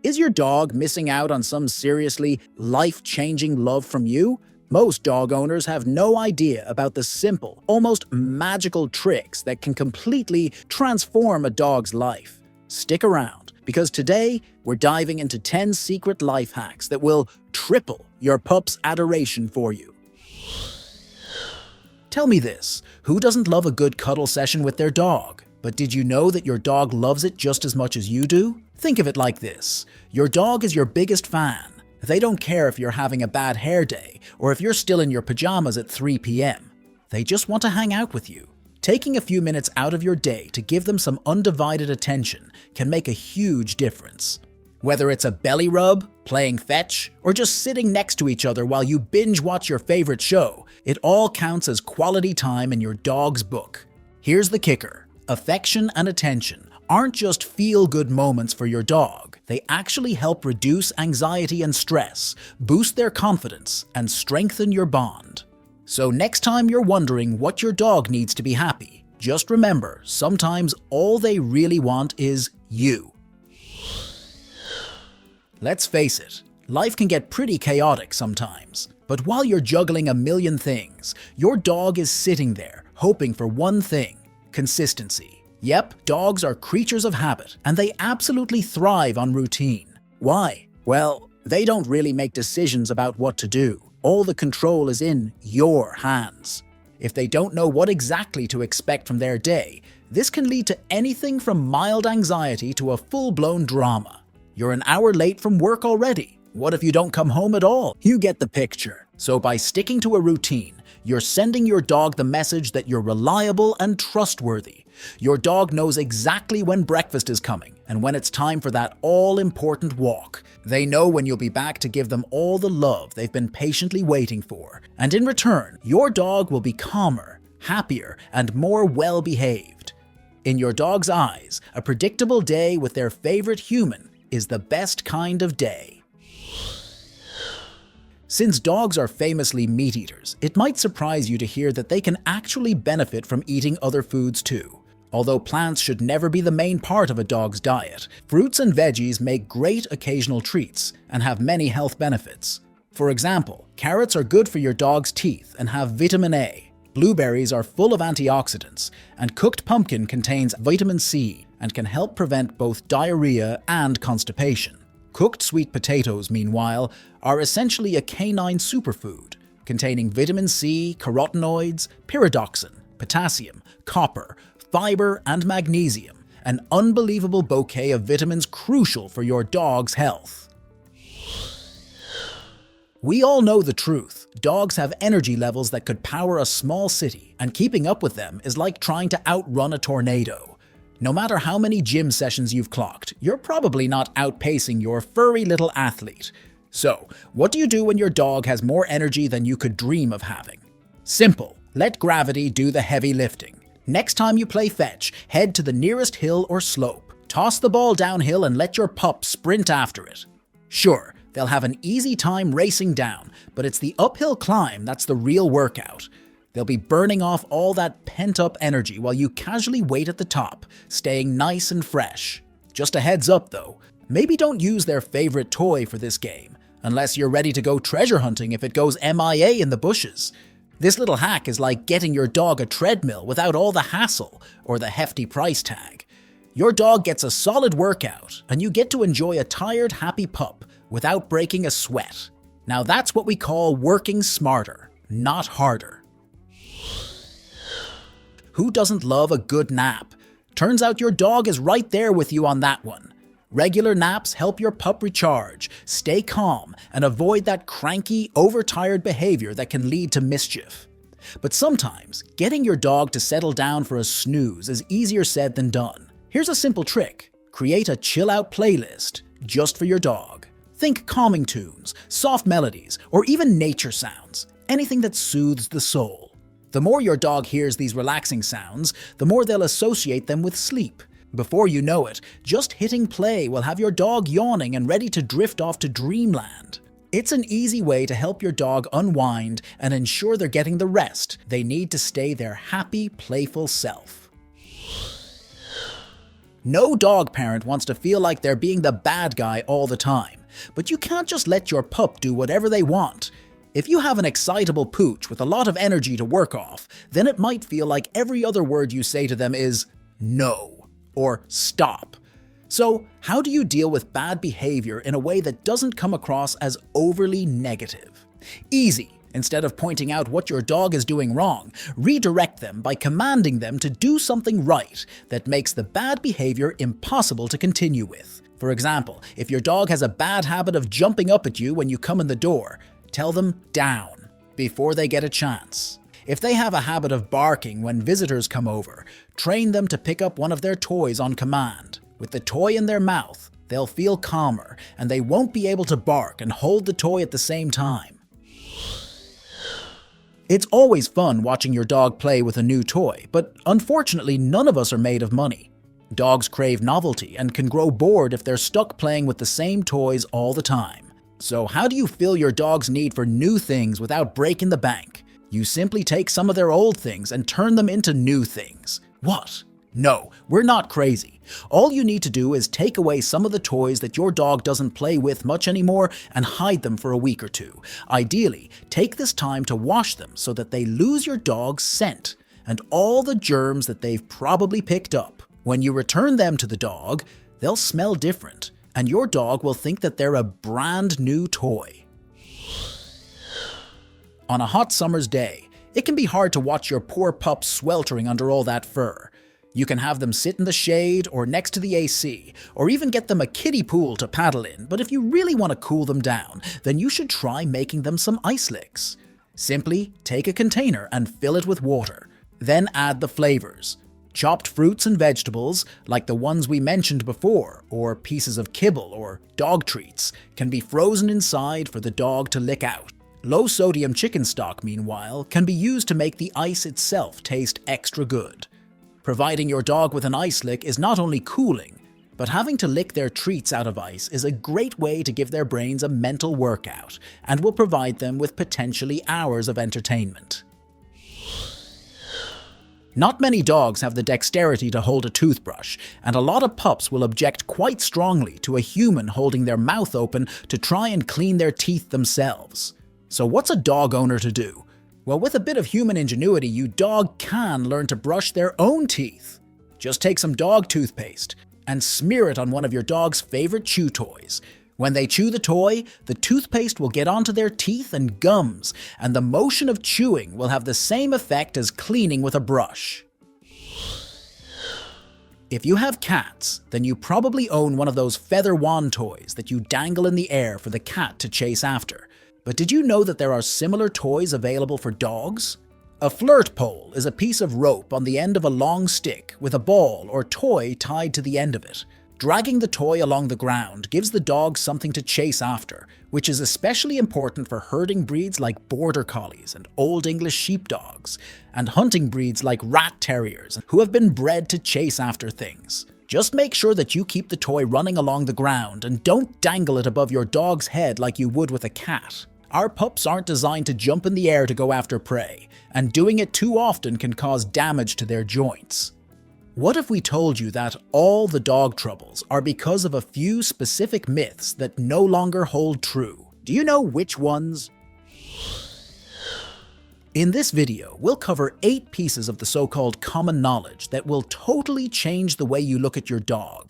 Is your dog missing out on some seriously life-changing love from you? Most dog owners have no idea about the simple, almost magical tricks that can completely transform a dog's life. Stick around, because today we're diving into 10 secret life hacks that will triple your pup's adoration for you. Tell me this, who doesn't love a good cuddle session with their dog? But did you know that your dog loves it just as much as you do? Think of it like this. Your dog is your biggest fan. They don't care if you're having a bad hair day or if you're still in your pajamas at 3 p.m. They just want to hang out with you. Taking a few minutes out of your day to give them some undivided attention can make a huge difference. Whether it's a belly rub, playing fetch, or just sitting next to each other while you binge watch your favorite show, it all counts as quality time in your dog's book. Here's the kicker. Affection and attention aren't just feel-good moments for your dog. They actually help reduce anxiety and stress, boost their confidence, and strengthen your bond. So next time you're wondering what your dog needs to be happy, just remember, sometimes all they really want is you. Let's face it, life can get pretty chaotic sometimes. But while you're juggling a million things, your dog is sitting there, hoping for one thing: consistency. Yep, dogs are creatures of habit, and they absolutely thrive on routine. Why? Well, they don't really make decisions about what to do. All the control is in your hands. If they don't know what exactly to expect from their day, this can lead to anything from mild anxiety to a full-blown drama. You're an hour late from work already. What if you don't come home at all? You get the picture. So by sticking to a routine, you're sending your dog the message that you're reliable and trustworthy. Your dog knows exactly when breakfast is coming and when it's time for that all-important walk. They know when you'll be back to give them all the love they've been patiently waiting for. And in return, your dog will be calmer, happier, and more well-behaved. In your dog's eyes, a predictable day with their favorite human is the best kind of day. Since dogs are famously meat eaters, it might surprise you to hear that they can actually benefit from eating other foods too. Although plants should never be the main part of a dog's diet, fruits and veggies make great occasional treats and have many health benefits. For example, carrots are good for your dog's teeth and have vitamin A. Blueberries are full of antioxidants, and cooked pumpkin contains vitamin C and can help prevent both diarrhea and constipation. Cooked sweet potatoes, meanwhile, are essentially a canine superfood, containing vitamin C, carotenoids, pyridoxine, potassium, copper, fiber, and magnesium, an unbelievable bouquet of vitamins crucial for your dog's health. We all know the truth. Dogs have energy levels that could power a small city, and keeping up with them is like trying to outrun a tornado. No matter how many gym sessions you've clocked, you're probably not outpacing your furry little athlete. So, what do you do when your dog has more energy than you could dream of having? Simple. Let gravity do the heavy lifting. Next time you play fetch, head to the nearest hill or slope. Toss the ball downhill and let your pup sprint after it. Sure, they'll have an easy time racing down, but it's the uphill climb that's the real workout. They'll be burning off all that pent-up energy while you casually wait at the top, staying nice and fresh. Just a heads up though, maybe don't use their favorite toy for this game, unless you're ready to go treasure hunting if it goes MIA in the bushes. This little hack is like getting your dog a treadmill without all the hassle or the hefty price tag. Your dog gets a solid workout, and you get to enjoy a tired, happy pup without breaking a sweat. Now that's what we call working smarter, not harder. Who doesn't love a good nap? Turns out your dog is right there with you on that one. Regular naps help your pup recharge, stay calm, and avoid that cranky, overtired behavior that can lead to mischief. But sometimes, getting your dog to settle down for a snooze is easier said than done. Here's a simple trick. Create a chill-out playlist just for your dog. Think calming tunes, soft melodies, or even nature sounds. Anything that soothes the soul. The more your dog hears these relaxing sounds, the more they'll associate them with sleep. Before you know it, just hitting play will have your dog yawning and ready to drift off to dreamland. It's an easy way to help your dog unwind and ensure they're getting the rest they need to stay their happy, playful self. No dog parent wants to feel like they're being the bad guy all the time, but you can't just let your pup do whatever they want. If you have an excitable pooch with a lot of energy to work off, then it might feel like every other word you say to them is no or stop. So, how do you deal with bad behavior in a way that doesn't come across as overly negative? Easy. Instead of pointing out what your dog is doing wrong, redirect them by commanding them to do something right that makes the bad behavior impossible to continue with. For example, if your dog has a bad habit of jumping up at you when you come in the door, tell them down before they get a chance. If they have a habit of barking when visitors come over, train them to pick up one of their toys on command. With the toy in their mouth, they'll feel calmer and they won't be able to bark and hold the toy at the same time. It's always fun watching your dog play with a new toy, but unfortunately none of us are made of money. Dogs crave novelty and can grow bored if they're stuck playing with the same toys all the time. So how do you fill your dog's need for new things without breaking the bank? You simply take some of their old things and turn them into new things. What? No, we're not crazy. All you need to do is take away some of the toys that your dog doesn't play with much anymore and hide them for a week or two. Ideally, take this time to wash them so that they lose your dog's scent and all the germs that they've probably picked up. When you return them to the dog, they'll smell different, and your dog will think that they're a brand new toy. On a hot summer's day, it can be hard to watch your poor pup sweltering under all that fur. You can have them sit in the shade or next to the AC, or even get them a kiddie pool to paddle in, but if you really want to cool them down, then you should try making them some ice licks. Simply take a container and fill it with water. Then add the flavors. Chopped fruits and vegetables, like the ones we mentioned before, or pieces of kibble or dog treats, can be frozen inside for the dog to lick out. Low-sodium chicken stock, meanwhile, can be used to make the ice itself taste extra good. Providing your dog with an ice lick is not only cooling, but having to lick their treats out of ice is a great way to give their brains a mental workout and will provide them with potentially hours of entertainment. Not many dogs have the dexterity to hold a toothbrush, and a lot of pups will object quite strongly to a human holding their mouth open to try and clean their teeth themselves. So what's a dog owner to do? Well, with a bit of human ingenuity, you dog can learn to brush their own teeth. Just take some dog toothpaste and smear it on one of your dog's favorite chew toys. When they chew the toy, the toothpaste will get onto their teeth and gums, and the motion of chewing will have the same effect as cleaning with a brush. If you have cats, then you probably own one of those feather wand toys that you dangle in the air for the cat to chase after. But did you know that there are similar toys available for dogs? A flirt pole is a piece of rope on the end of a long stick with a ball or toy tied to the end of it. Dragging the toy along the ground gives the dog something to chase after, which is especially important for herding breeds like border collies and old English sheepdogs, and hunting breeds like rat terriers who have been bred to chase after things. Just make sure that you keep the toy running along the ground and don't dangle it above your dog's head like you would with a cat. Our pups aren't designed to jump in the air to go after prey, and doing it too often can cause damage to their joints. What if we told you that all the dog troubles are because of a few specific myths that no longer hold true? Do you know which ones? In this video, we'll cover 8 pieces of the so-called common knowledge that will totally change the way you look at your dog.